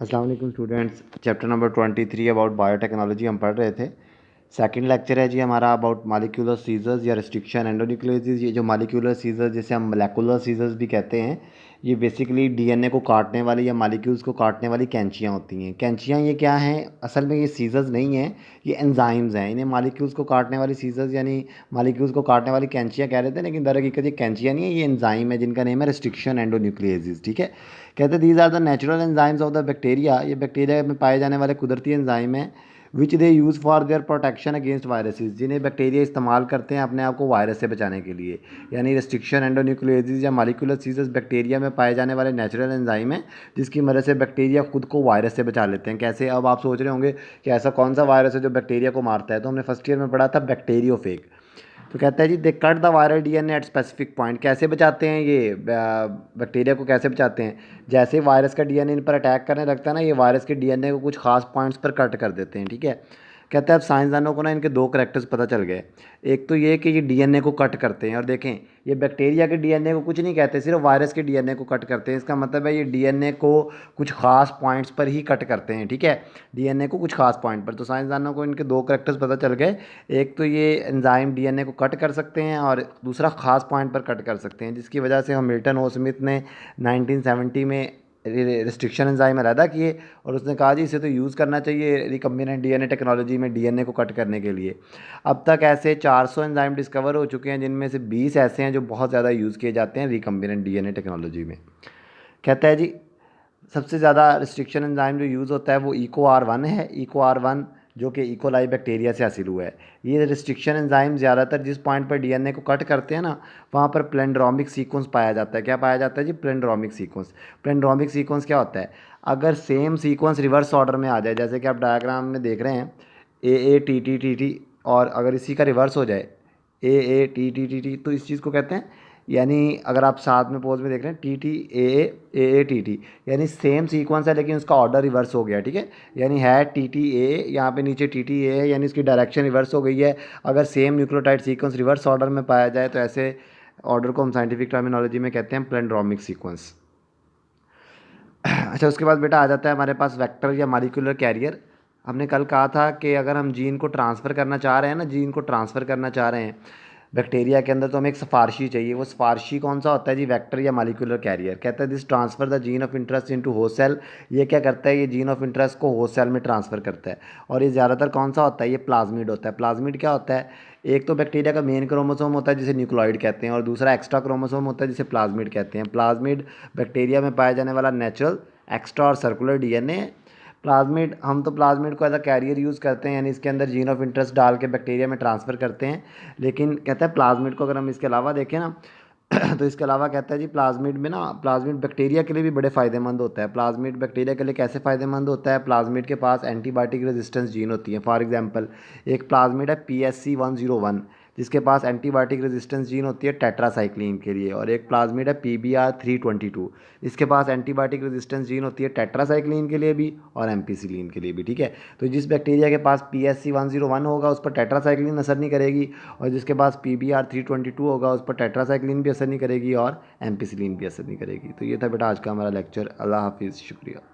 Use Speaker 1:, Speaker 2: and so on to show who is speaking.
Speaker 1: अस्सलाम वालेकुम students. Chapter number 23 about biotechnology हम पढ़ रहे थे। सेकंड लेक्चर है जी हमारा अबाउट मालिक्यूलर सीजर्स या रिस्ट्रिक्शन एंडोन्यूक्लियोसिस। ये जो मालिक्यूलर सीजर्स जिसे हम मोलेकुलर सीजर्स भी कहते हैं, ये बेसिकली डीएनए को काटने वाली या मालिक्यूल्स को काटने वाली कैंचियाँ होती हैं। कैंचियाँ ये क्या हैं? असल में ये सीजर्स नहीं हैं, ये एंजाइम्स हैं। इन्हें मालिक्यूल्स को काटने वाली सीजर्स यानी मालिक्यूल्स को काटने वाली कैंचियाँ कह रहे थे, लेकिन दर हकीकत ये कैंचियाँ नहीं है, ये एंजाइम है जिनका नेम है रिस्ट्रिक्शन एंडोन्यूक्लियोसिस। ठीक है, कहते हैं these are the natural enzymes of the bacteria. ये बैक्टीरिया में पाए जाने वाले कुदरती एंजाइम हैं which they use for their protection against viruses, जिन्हें बैक्टीरिया इस्तेमाल करते हैं अपने आप को वायरस से बचाने के लिए। यानी रिस्ट्रिक्शन एंडोन्यूक्लियोसिस या मॉलिक्यूलर सीजर्स बैक्टीरिया में पाए जाने वाले नेचुरल एंजाइम हैं जिसकी मदद से बैक्टीरिया खुद को वायरस से बचा लेते हैं। कैसे? अब आप सोच रहे होंगे कि ऐसा कौन सा वायरस है जो बैक्टीरिया को मारता है। तो हमने फर्स्ट ईयर में पढ़ा था बैक्टीरियोफेग। तो कहता है जी they cut the viral DNA at specific point. कैसे बचाते हैं ये बैक्टीरिया को? कैसे बचाते हैं? जैसे वायरस का डीएनए इन पर अटैक करने लगता है ना, ये वायरस के डीएनए को कुछ खास पॉइंट्स पर कट कर देते हैं। ठीक है, कहता है अब साइंसदानों को ना इनके दो करैक्टर्स पता चल गए। एक तो ये कि ये डीएनए को कट करते हैं, और देखें ये बैक्टीरिया के डीएनए को कुछ नहीं कहते, सिर्फ वायरस के डीएनए को कट करते हैं। इसका मतलब है ये डीएनए को कुछ खास पॉइंट्स पर ही कट करते हैं। ठीक है, डीएनए को कुछ खास पॉइंट पर। तो साइंसदानों को इनके दो करैक्टर्स पता चल गए। एक तो ये एंजाइम डीएनए को कट कर सकते हैं, और दूसरा खास पॉइंट पर कट कर सकते हैं, जिसकी वजह से मिल्टन ओ स्मिथ ने 1970 में रिस्ट्रिक्शन एंजाइम अलहदा किए, और उसने कहा जी इसे तो यूज़ करना चाहिए रिकम्बिनेंट डीएनए टेक्नोलॉजी में डीएनए को कट करने के लिए। अब तक ऐसे 400 एंजाइम डिस्कवर हो चुके हैं, जिनमें से 20 ऐसे हैं जो बहुत ज़्यादा यूज़ किए जाते हैं रिकम्बिनेंट डीएनए टेक्नोलॉजी में। कहता है जी सबसे ज़्यादा रिस्ट्रिक्शन एंजाइम जो यूज़ होता है वो EcoR1 है। EcoR1 जो कि इकोलाई बैक्टीरिया से हासिल हुआ है। ये रिस्ट्रिक्शन एंजाइम ज़्यादातर जिस पॉइंट पर डीएनए को कट करते हैं ना, वहाँ पर प्लेंड्रोमिक सीक्वेंस पाया जाता है। क्या पाया जाता है जी? प्लेंड्रोमिक सीक्वेंस। प्लेंड्रोमिक सीक्वेंस क्या होता है? अगर सेम सीक्वेंस रिवर्स ऑर्डर में आ जाए, जैसे कि आप डायग्राम में देख रहे हैं AA TT TT, और अगर इसी का रिवर्स हो जाए AA TT TT, तो इस चीज़ को कहते हैं, यानी अगर आप साथ में पोज में देख रहे हैं TT AA AA TT, यानी सेम सीक्वेंस है लेकिन उसका ऑर्डर रिवर्स हो गया। ठीक है, यानी है TTA, यहाँ पे नीचे TTA है, यानी इसकी डायरेक्शन रिवर्स हो गई है। अगर same nucleotide sequence reverse order में पाया जाए तो ऐसे ऑर्डर को हम साइंटिफिक टर्मिनोलॉजी में कहते हैं प्लेंड्रोमिक सीक्वेंस। अच्छा, उसके बाद बेटा आ जाता है हमारे पास वेक्टर या मॉलिक्यूलर कैरियर। हमने कल कहा था कि अगर हम जीन को ट्रांसफ़र करना चाह रहे हैं ना, जीन को ट्रांसफ़र करना चाह रहे हैं बैक्टीरिया के अंदर, तो हमें एक सिफारशी चाहिए। वो सिफारशी कौन सा होता है जी? वेक्टर या मॉलिक्यूलर कैरियर। कहता है this transfer the gene of interest into host cell. ये क्या करता है? ये जीन ऑफ इंटरेस्ट को होस्ट सेल में ट्रांसफ़र करता है। और ये ज़्यादातर कौन सा होता है? ये प्लाज्मिड होता है। प्लाज्मिड क्या होता है? एक तो बैक्टीरिया का मेन क्रोमोसोम होता है जिसे न्यूक्लियोइड कहते हैं, और दूसरा एक्स्ट्रा क्रोमोसोम होता है जिसे प्लाज्मिड कहते हैं। प्लाज्मिड बैक्टीरिया में पाया जाने वाला नेचुरल एक्स्ट्रा और सर्कुलर डीएनए। प्लाज्मिड, हम तो प्लाज्मिड को एज अ कैरियर यूज़ करते हैं, यानी इसके अंदर जीन ऑफ इंटरेस्ट डाल के बैक्टीरिया में ट्रांसफ़र करते हैं। लेकिन कहता है प्लाज्मिड को अगर हम इसके अलावा देखें ना तो इसके अलावा कहता है जी प्लाज्मिड में ना, प्लाज्मिड बैक्टीरिया के लिए भी बड़े फ़ायदेमंद होता है। प्लाज्मिड बैक्टीरिया के लिए कैसे फ़ायदेमंद होता है? प्लाज्मिड के पास एंटीबायोटिक रेजिस्टेंस जीन होती है। फॉर एग्जांपल एक प्लाज्मिड है PSC101, जिसके पास एंटीबायोटिक रेजिस्टेंस जीन होती है टेट्रासाइक्लिन के लिए। और एक प्लाज्मिड है PBR322, इसके पास एंटीबायोटिक रेजिस्टेंस जीन होती है टेट्रासाइक्लिन के लिए भी और एम्पीसिलिन के लिए भी। ठीक है, तो जिस बैक्टीरिया के पास PSC101 होगा उस पर टेट्रासाइक्लिन असर नहीं करेगी, और जिसके पास PBR322 होगा उस पर टेट्रासाइक्लिन भी असर नहीं करेगी और एम्पीसिलिन भी असर नहीं करेगी। तो ये था बेटा आज का हमारा लेक्चर। अल्लाह हाफिज़, शुक्रिया।